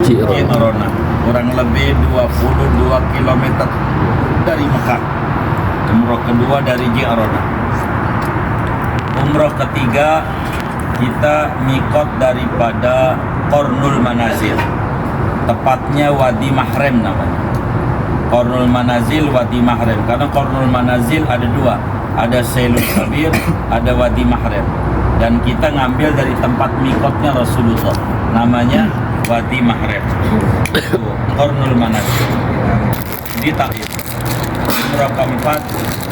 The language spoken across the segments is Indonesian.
Ji'rana, kurang lebih 22 km dari Mekah. Umrah kedua dari Ji'rana. Umrah ketiga kita mikot daripada Qarnul Manazil, tepatnya Wadi Mahrem namanya. Qarnul Manazil, Wadi Mahrem. Karena Qarnul Manazil ada dua, ada Sailul Kabir, ada Wadi Mahrem. Dan kita ngambil dari tempat mikotnya Rasulullah, namanya Wadi Mahrem. Qarnul Manazil di Taif. Umrah keempat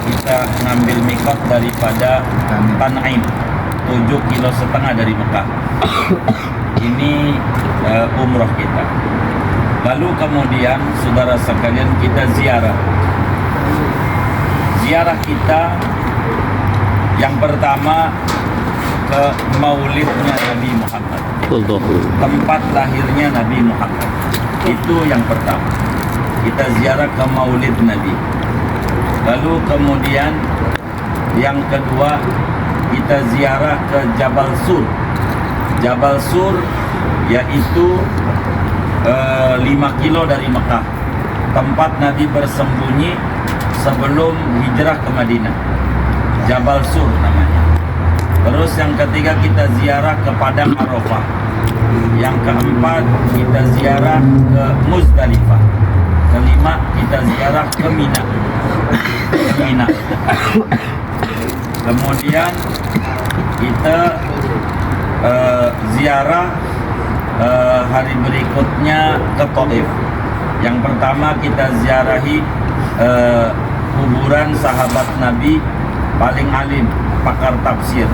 kita ngambil mikot daripada Tan'im, 7,5 kilo dari Mekah. Ini umrah kita. Lalu kemudian saudara sekalian kita ziarah. Ziarah kita yang pertama ke maulidnya Nabi Muhammad, tempat lahirnya Nabi Muhammad. Itu yang pertama, kita ziarah ke maulid Nabi. Lalu kemudian yang kedua kita ziarah ke Jabal Sur. Jabal Sur yaitu 5 kilo dari Mekah, tempat Nabi bersembunyi sebelum hijrah ke Madinah. Jabal Sur namanya. Terus yang ketiga kita ziarah ke Padang Arafah. Yang keempat kita ziarah ke Muzdalifah. Kelima kita ziarah ke Mina. Kemudian kita ziarah hari berikutnya ke Taif. Yang pertama kita ziarahi kuburan sahabat Nabi paling alim, pakar tafsir,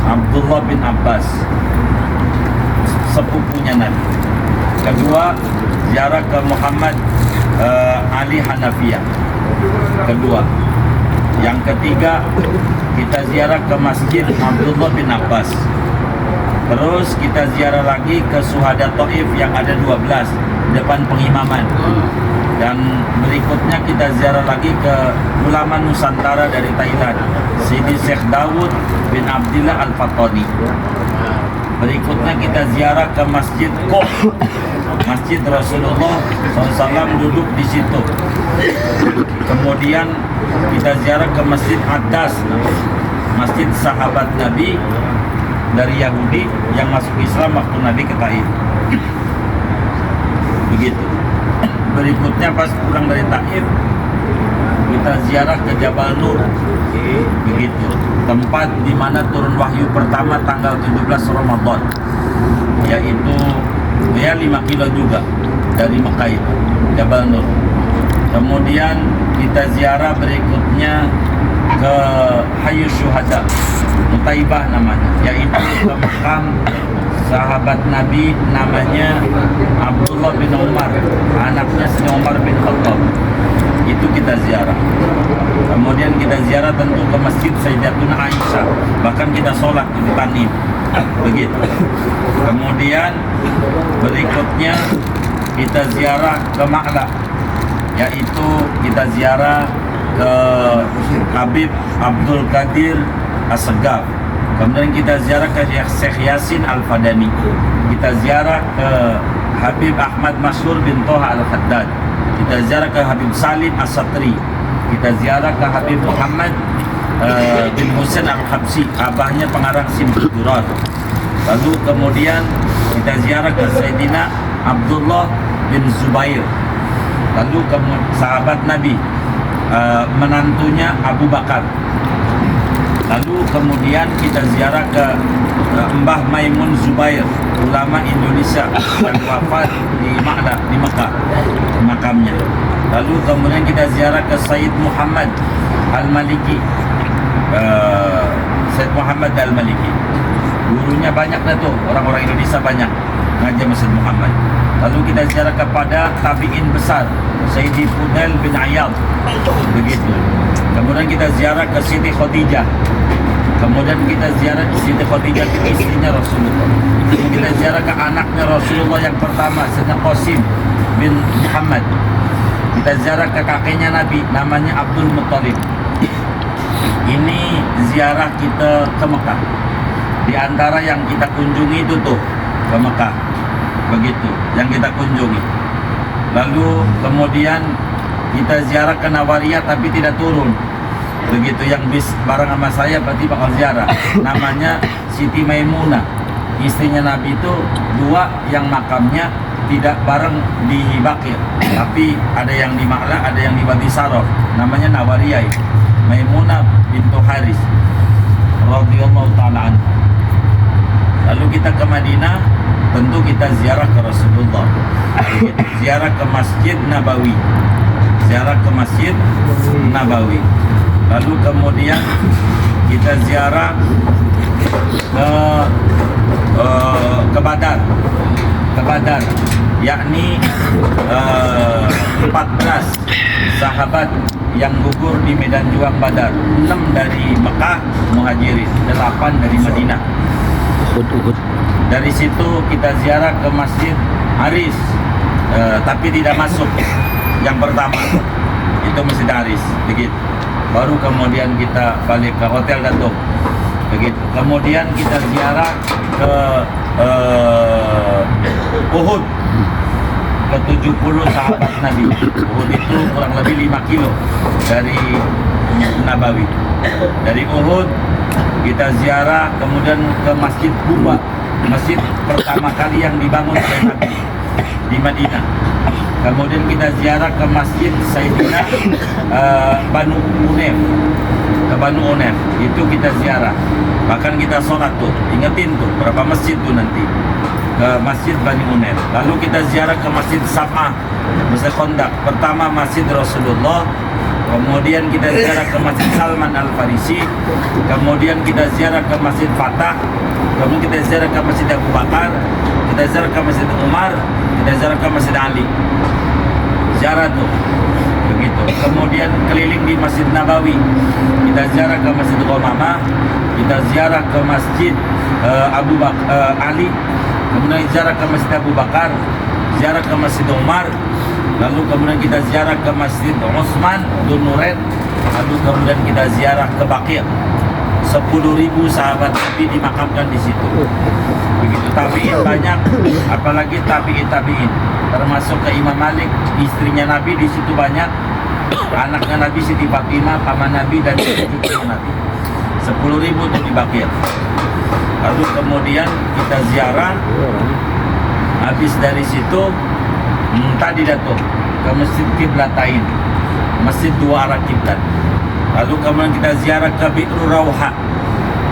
Abdullah bin Abbas, sepupunya Nabi. Kedua, ziarah ke Muhammad Ali Hanafiyah. Kedua. Yang ketiga, kita ziarah ke Masjid Abdullah bin Abbas. Terus kita ziarah lagi ke Syuhada Taif yang ada 12 depan pengimaman. Dan berikutnya kita ziarah lagi ke ulama Nusantara dari Thailand, Sidi Syekh Dawud bin Abdillah Al-Fatani. Berikutnya kita ziarah ke Masjid Qoh, Masjid Rasulullah SAW duduk di situ. Kemudian kita ziarah ke Masjid Adas, Masjid sahabat Nabi dari Yahudi yang masuk Islam waktu Nabi ke Taif. Begitu. Berikutnya pas pulang dari Taif kita ziarah ke Jabal Nur. Begitu. Tempat di mana turun wahyu pertama tanggal 17 Ramadan. Yaitu ya 5 kilo juga dari Mekah itu, Jabal Nur. Kemudian kita ziarah berikutnya ke Hayu Syuhada, Mutaibah namanya, yaitu ke makam sahabat Nabi namanya Abdullah bin Umar, anaknya Sayyidina Umar bin Khattab. Itu kita ziarah. Kemudian kita ziarah tentu ke Masjid Sayyidatuna Aisyah, bahkan kita sholat di Tan'im. Begitu. Kemudian berikutnya kita ziarah ke Ma'la, yaitu kita ziarah ke Habib Abdul Qadir As-Segaf. Kemudian kita ziarah ke Syekh Yasin Al-Fadani. Kita ziarah ke Habib Ahmad Masyhur bin Toha Al-Haddad. Kita ziarah ke Habib Salim As-Satri. Kita ziarah ke Habib Muhammad bin Husain Al-Habsi, abahnya pengarang Simturat. Lalu kemudian kita ziarah ke Sayyidina Abdullah bin Zubair. Lalu sahabat Nabi, menantunya Abu Bakar. Lalu kemudian kita ziarah ke Mbah Maimun Zubair, ulama Indonesia yang wafat di Ma'la, di Mekah, makamnya. Lalu kemudian kita ziarah ke Sayyid Muhammad Al-Maliki, Sayyid Muhammad Al-Maliki. Gurunya banyak dah tuh, orang-orang Indonesia banyak ngaji Masjid Muhammad. Lalu kita ziarah kepada tabi'in besar, Sayyidi Fudail bin Iyad. Begitu. Kemudian kita ziarah ke Siti Khadijah. Kemudian kita ziarah Siti Khadijah ke istrinya Rasulullah. Kemudian kita ziarah ke anaknya Rasulullah yang pertama, Sayyidina Qasim bin Muhammad. Kita ziarah ke kakeknya Nabi, namanya Abdul Muttalib. Ini ziarah kita ke Mekah. Di antara yang kita kunjungi itu tuh ke Mekah. begitu yang kita kunjungi. Lalu kemudian kita ziarah ke Nawariyah tapi tidak turun, begitu. Yang bis bareng sama saya berarti bakal ziarah. Namanya Siti Maimunah, istrinya Nabi itu dua, yang makamnya tidak bareng di Baqi, tapi ada yang di Ma'la, ada yang di Wadi Sarof. Namanya Nawariyah, Maimunah bintu Haris radhiyallahu ta'ala anha. Lalu kita ke Madinah, tentu kita ziarah ke Rasulullah, ziarah ke Masjid Nabawi, ziarah ke Masjid Nabawi. Lalu kemudian kita ziarah ke Badar, yakni 14 sahabat yang gugur di medan juang Badar. 6 dari Mekah Muhajirin, 8 dari Madinah. Dari situ kita ziarah ke Masjid Haris, tapi tidak masuk yang pertama, itu Masjid Haris, begitu. Baru kemudian kita balik ke Hotel Datuk, begitu. Kemudian kita ziarah ke Uhud, ke 70 sahabat Nabi. Uhud itu kurang lebih 5 kilo dari Nabawi. Dari Uhud kita ziarah kemudian ke Masjid Quba, masjid pertama kali yang dibangun oleh Nabi di Madinah. Kemudian kita ziarah ke Masjid Sayyidina Banu Unef, ke Banu Unef itu kita ziarah. Bahkan kita sholat tuh, ingetin tuh berapa masjid tuh nanti, ke Masjid Bani Unef. Lalu kita ziarah ke Masjid Sab'ah, Masjid Kondak. Pertama Masjid Rasulullah, kemudian kita ziarah ke Masjid Salman Al-Farisi, kemudian kita ziarah ke Masjid Fatah, kemudian kita ziarah ke Masjid Abu Bakar, kita ziarah ke Masjid Umar, kita ziarah ke Masjid Ali. Ziarah tuh, begitu. Kemudian keliling di Masjid Nabawi, kita ziarah ke Masjid Qomamah, kita ziarah ke Masjid Abu Bakar Ali, kemudian ziarah ke Masjid Abu Bakar, ziarah ke Masjid Umar, lalu kemudian kita ziarah ke Masjid Utsman Dzun Nurain, lalu kemudian kita ziarah ke Baqi'. 10.000 sahabat Nabi dimakamkan di situ. Begitu. Tabi'in banyak, apalagi tabi'in, termasuk ke Imam Malik, istrinya Nabi di situ banyak, anaknya Nabi Siti Fatimah, paman Nabi dan cucu Nabi. 10.000 itu di Baqi'. Lalu kemudian kita ziarah, habis dari situ tadi Datuk ke Masjid Qiblatain, masjid dua arah kiblat. Lalu kemudian kita ziarah ke Bi'ru Rauha,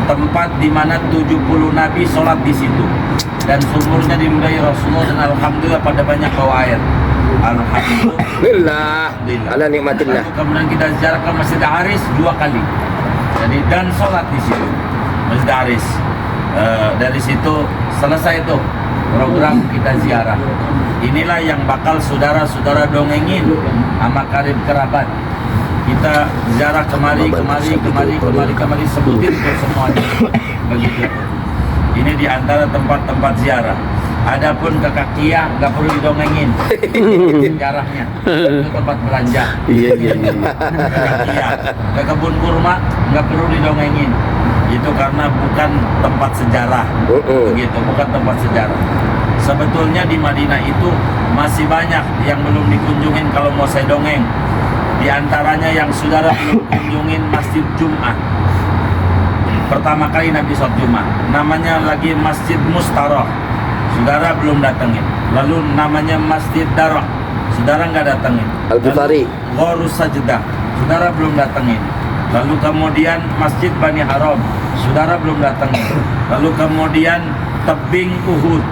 tempat di mana 70 nabi sholat di situ, dan sumurnya diludahi Rasulullah, dan alhamdulillah pada banyak bawa air. Alhamdulillah. Ala nikmatillah. Lalu kemudian kita ziarah ke Masjid Haris 2 kali. Jadi dan sholat di situ Masjid Haris. Dari situ selesai tuh program kita ziarah. Inilah yang bakal saudara-saudara dongengin sama karib kerabat. Kita ziarah kemari, sebutin ke semuanya. Begitu. Ini di antara tempat-tempat ziarah. Adapun ke Kakiyah nggak perlu didongengin. Sejarahnya itu tempat belanja. Iya. Ke Kakiyah, ke kebun kurma nggak perlu didongengin. Itu karena bukan tempat sejarah. Begitu, bukan tempat sejarah. Sebetulnya di Madinah itu masih banyak yang belum dikunjungin kalau mau saya dongeng. Di antaranya yang saudara belum kunjungin Masjid Jum'ah. Pertama kali Nabi sholat Jum'ah, namanya lagi Masjid Mustarah, saudara belum datengin. Lalu namanya Masjid Darah, saudara nggak datengin. Al-Ghifari, Gharus Sajdah, saudara belum datengin. Lalu kemudian Masjid Bani Haram, saudara belum datengin. Lalu kemudian Tebing Uhud,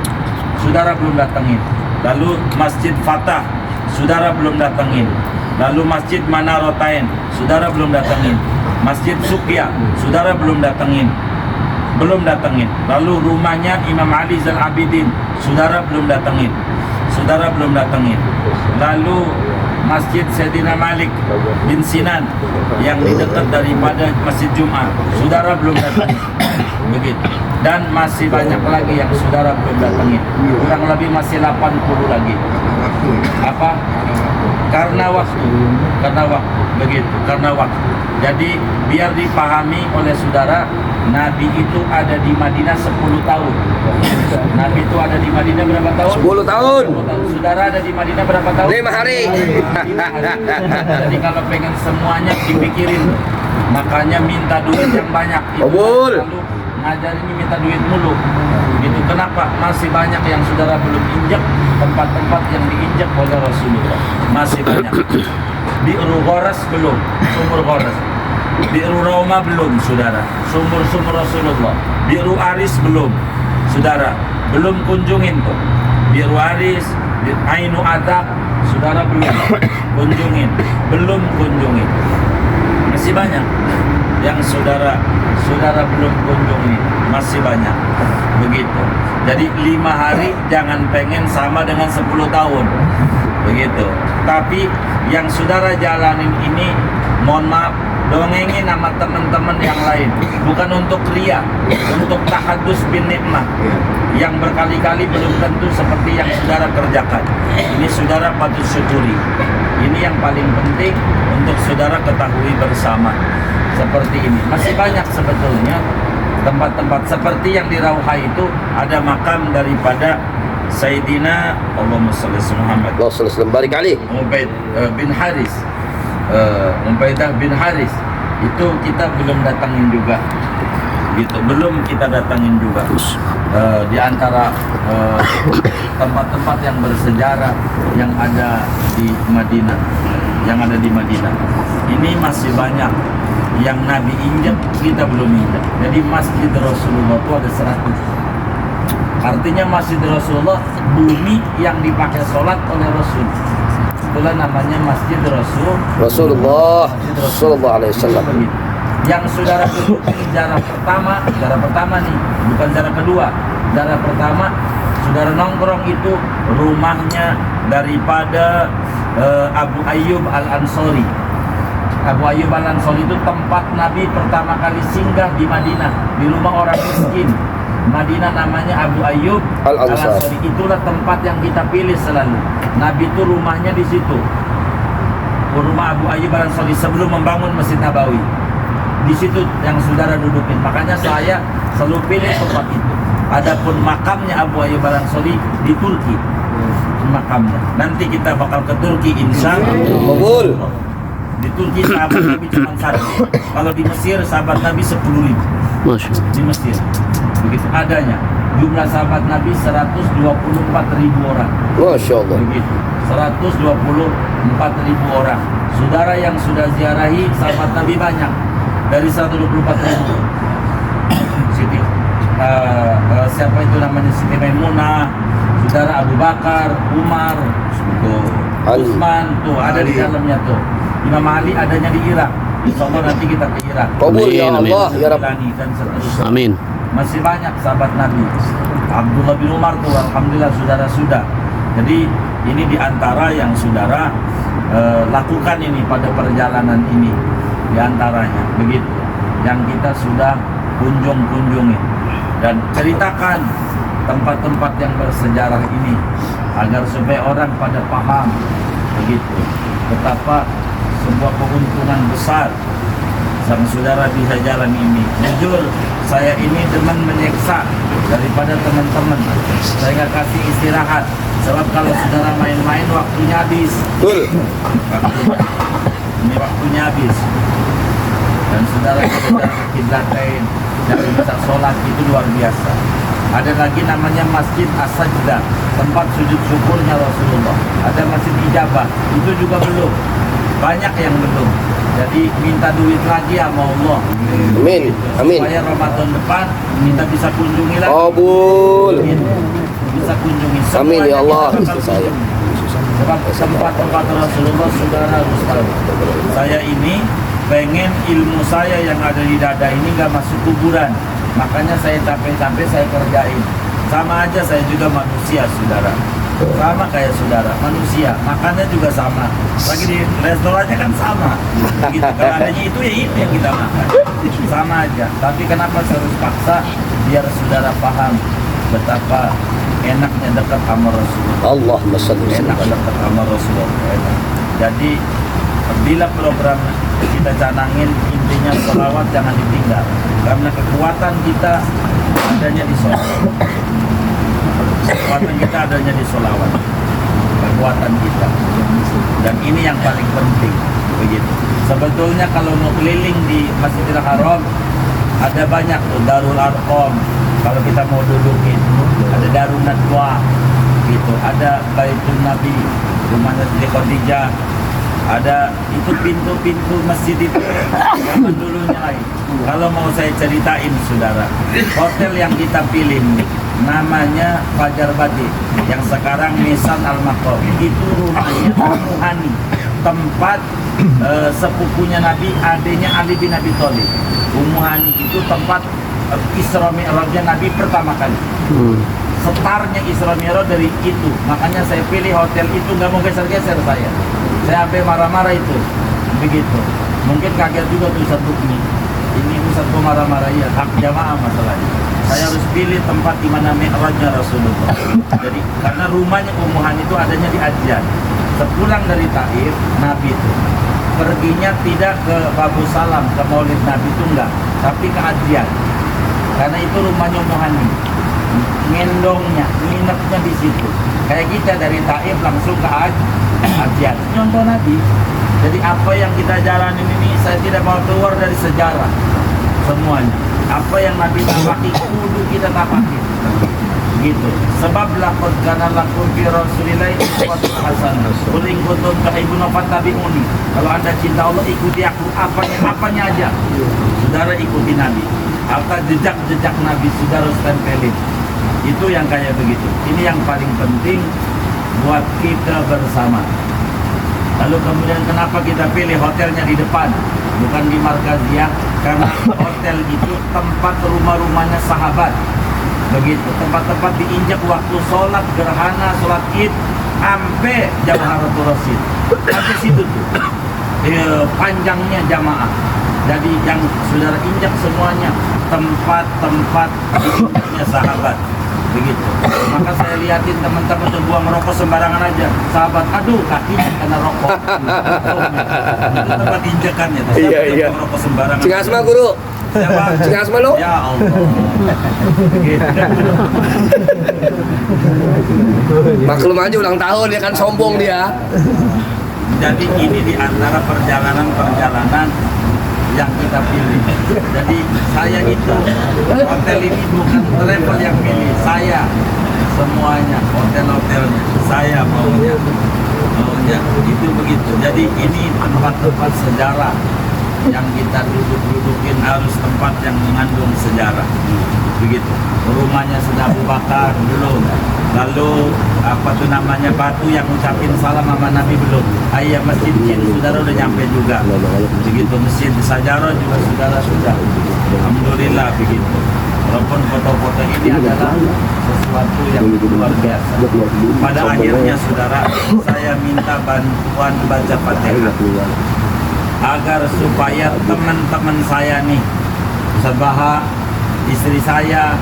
saudara belum datengin. Lalu Masjid Fatah, saudara belum datengin. Lalu Masjid Manarotain, saudara belum datengin. Masjid Suqya, saudara belum datengin. Lalu rumahnya Imam Ali Zal Abidin, saudara belum datengin. Lalu Masjid Sayyidina Malik bin Sinan yang di dekat daripada Masjid Jum'ah, saudara belum datengin. Begitu. Dan masih banyak lagi yang saudara belum datengin. Kurang lebih masih 80 lagi. Apa? karena waktu begitu, karena waktu. Jadi biar dipahami oleh saudara, Nabi itu ada di Madinah 10 tahun. Nabi itu ada di Madinah berapa tahun? 10 tahun. 10 tahun. Saudara ada di Madinah berapa tahun? 5 hari. 5 hari. Jadi kalau pengen semuanya dipikirin, makanya minta duit yang banyak. Kabul. Lalu ngajar ini minta duit mulu. Gitu. Kenapa? Masih banyak yang saudara belum injak tempat-tempat yang diinjak oleh Rasulullah. Masih banyak. Bi'ru Gharas belum, sumur Gharas. Bi'ru Rauma belum, saudara. Sumur-sumur Rasulullah. Bi'ru Aris belum, saudara. Belum kunjungin tuh. Bi'ru Aris, Ainu Adak, saudara belum kunjungin. Belum kunjungin. Masih banyak yang saudara belum kunjungi, masih banyak. Begitu. Jadi 5 hari jangan pengen sama dengan 10 tahun. Begitu. Tapi yang saudara jalanin ini, mohon maaf, dongengin sama teman-teman yang lain, bukan untuk ria, untuk tahadus bin nikmah yang berkali-kali belum tentu seperti yang saudara kerjakan. Ini saudara patut syukuri. Ini yang paling penting untuk saudara ketahui bersama. Seperti ini masih banyak sebetulnya tempat-tempat seperti yang di Rauha itu, ada makam daripada Sayyidina Allahumma shalli ala Muhammad kali. Ubaid bin Haris, Ubaidah bin Haris itu kita belum datangin juga, gitu, belum kita datangin juga. Di antara tempat-tempat yang bersejarah yang ada di Madinah, ini masih banyak yang Nabi injak, kita belum injak. Jadi Masjid Rasulullah itu ada 100. Artinya Masjid Rasulullah, bumi yang dipakai sholat oleh Rasul. Itulah namanya Masjid Rasulullah Sallallahu Alaihi Wasallam. Yang saudara duduki jarak pertama nih, bukan jarak kedua. Jarak pertama, saudara nongkrong itu rumahnya daripada Abu Ayyub Al-Ansori. Abu Ayyub Al-Ansori itu tempat Nabi pertama kali singgah di Madinah, di rumah orang miskin. Madinah namanya Abu Ayyub Al-Ansori. Itulah tempat yang kita pilih selalu. Nabi itu rumahnya di situ. Rumah Abu Ayyub Al-Ansori sebelum membangun Masjid Nabawi. Di situ yang saudara dudukin. Makanya saya selalu pilih tempat itu. Adapun makamnya Abu Ayyub Al-Ansori di Turki. Makamnya. Nanti kita bakal ke Turki insya Allah. Di Turki sahabat Nabi cuma 1. Kalau di Mesir sahabat Nabi 10.000. Di Mesir begitu adanya. Jumlah sahabat Nabi 124.000 orang. Masya Allah. Begitu. 124.000 orang. Saudara yang sudah ziarahi sahabat Nabi banyak. Dari 124.000. Siti siapa itu namanya, Siti Maimunah, saudara Abu Bakar, Umar, Utsman tuh ada di dalamnya tuh. Imam Ali adanya di Irak. Insyaallah nanti kita ke Irak. Kabul ya Allah ya Rabb. Dan seterusnya. Amin. Masih banyak sahabat Nabi. Abdullah bin Umar tuh alhamdulillah saudara sudah. Jadi ini diantara yang saudara lakukan ini pada perjalanan ini, diantaranya begitu yang kita sudah kunjungi dan ceritakan tempat-tempat yang bersejarah ini agar supaya orang pada paham begitu betapa sebuah keuntungan besar sama saudara bisa jalan ini. Jujur saya ini demen menyiksa daripada teman-teman. Saya nggak kasih istirahat sebab kalau saudara main-main waktunya habis. Betul. Ini waktunya habis. Dan saudara kita kiblatain dan bisa sholat itu luar biasa. Ada lagi namanya Masjid As-Sajdah, tempat sujud syukurnya Rasulullah. Ada Masjid Ijabah, itu juga belum. Banyak yang belum. Jadi minta duit lagi sama Allah. Amin. Amin. Supaya Ramadan depan kita bisa kunjungi lagi. Kabul. Bisa kunjungi. Amin ya Allah. Saya. Sebab tempat-tempat Rasulullah saudara harus tahu. Saya ini pengen ilmu saya yang ada di dada ini gak masuk kuburan. Makanya saya capek-capek saya kerjain. Sama aja saya juga manusia saudara. Sama kayak saudara, manusia. Makannya juga sama. Lagi di restorannya kan sama. Begitu. Kalau adanya itu ya itu yang kita makan. Sama aja. Tapi kenapa saya harus paksa? Biar saudara paham betapa enaknya dekat sama Rasulullah. Allahumma salli Enak dekat sama Rasulullah. Enak. Jadi bila program kita canangin intinya sholawat jangan ditinggal, karena kekuatan kita adanya di sholawat. Kekuatan kita adanya di sholawat, kekuatan kita. Dan ini yang paling penting, begitu. Sebetulnya kalau mau keliling di Masjidil Haram ada banyak tuh, Darul Arqam. Kalau kita mau dudukin, ada Darun Nadwa, gitu. Ada Baitul Nabi, rumahnya Siti Khadijah. Ada itu pintu-pintu masjid itu zaman dulunya lagi. Kalau mau saya ceritain saudara, hotel yang kita pilih namanya Fajar Badi, yang sekarang Nisan Al Maqam. Itu rumahnya Ummu Hani, tempat sepupunya Nabi, adiknya Ali bin Abi Thalib. Ummu Hani itu tempat Isra Mi'rajnya Nabi pertama kali. Setarnya Isra Mi'raj dari itu. Makanya saya pilih hotel itu, nggak mau geser-geser saya. Saya sampai marah-marah itu, begitu. Mungkin kaget juga tuh Ustaz Bukni. Ini Ustaz kok marah-marah, ya hak jamaah masalahnya. Saya harus pilih tempat di mana mi'rajnya Rasulullah. Jadi karena rumahnya Ummu Hani itu adanya di Adjan. Sepulang dari Taif, Nabi itu perginya tidak ke Babu Salam, ke Maulid Nabi itu enggak, tapi ke Adjan. Karena itu rumahnya Ummu Hani. Ngendongnya, nginepnya di situ. Kayak kita dari Taif langsung ke Adjan, contoh Nabi. Jadi apa yang kita jalanin ini saya tidak mau keluar dari sejarah semuanya. Apa yang Nabi tapaki kudu kita tapaki, gitu. Sebab laqad kana lakum fi Rasulillahi uswatun hasanah. Qul in kuntum tuhibbuna fattabi'uni. Kalau Anda cinta Allah, ikuti aku, apanya aja. Saudara ikuti Nabi. Apa jejak-jejak Nabi saudara tempelin. Itu yang kayak begitu. Ini yang paling penting buat kita bersama. Lalu kemudian kenapa kita pilih hotelnya di depan, bukan di Markaziyah? Karena hotel itu tempat rumah-rumahnya sahabat. Begitu, tempat-tempat diinjak waktu sholat gerhana, sholat id, sampai Jawharatul Rasid. Sampai situ tuh panjangnya jamaah. Jadi yang saudara injak semuanya tempat-tempat hidupnya sahabat. Begitu. Maka saya lihatin teman-teman tuh buang rokok sembarangan aja. Sahabat, aduh kakinya kena rokok. Itu tempat injakannya. Iya. Buang rokok sembarangan. Cing Asma guru. Siapa? Cing Asma lo? Ya Allah. Gitu. Maklum aja ulang tahun ya kan, sombong dia. Jadi ini di antara perjalanan yang kita pilih. Jadi saya itu hotel ini bukan travel yang pilih, saya semuanya hotel-hotelnya saya maunya itu begitu. Jadi ini tempat-tempat sejarah yang kita duduk-dudukin harus tempat yang mengandung sejarah, begitu. Rumahnya sudah Abu Bakar belum, lalu apa tuh namanya batu yang ucapin salam sama Nabi belum. Ayah Masjid Jin saudara udah nyampe juga, begitu. Masjid Sajarah juga saudara sudah, alhamdulillah begitu. Walaupun foto-foto ini adalah sesuatu yang luar biasa. Pada akhirnya saudara, saya minta bantuan baca Fatihah agar supaya teman-teman saya nih, Ustaz Baha, istri saya,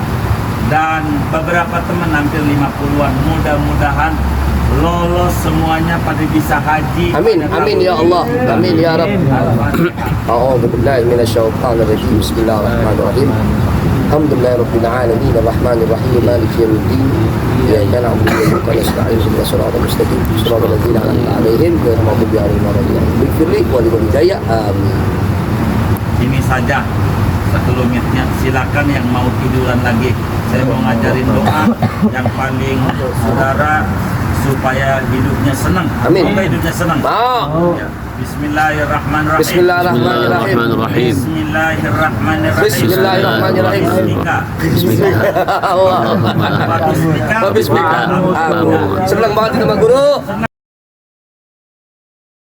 dan beberapa teman hampir 50-an, mudah-mudahan lolos semuanya pada bisa haji. Amin, amin ya Allah, amin ya Rabb. A'udzu billahi minasyaitonir rajim. Bismillahirrahmanirrahim. Alhamdulillahi rabbil alamin, arrahmanir rahim, maliki yaumiddin. Iyyaka na'budu wa iyyaka nasta'in, ihdinas siratal mustaqim, siratal ladzina an'amta 'alaihim ghairil maghdubi 'alaihim waladdallin. Ighfirli wa li walidayya. Amin. Ini saja sebelumnya, silakan yang mau tiduran lagi. Saya mau ngajarin doa yang paling saudara supaya hidupnya senang. Amin. Semoga hidupnya senang. Ya. Bismillahirrahmanirrahim. Bismillahirrahmanirrahim. Bismillahirrahmanirrahim. Bismillahirrahmanirrahim. Bismillah. Allah. Bismillah. Bismillah. Senang banget sama guru.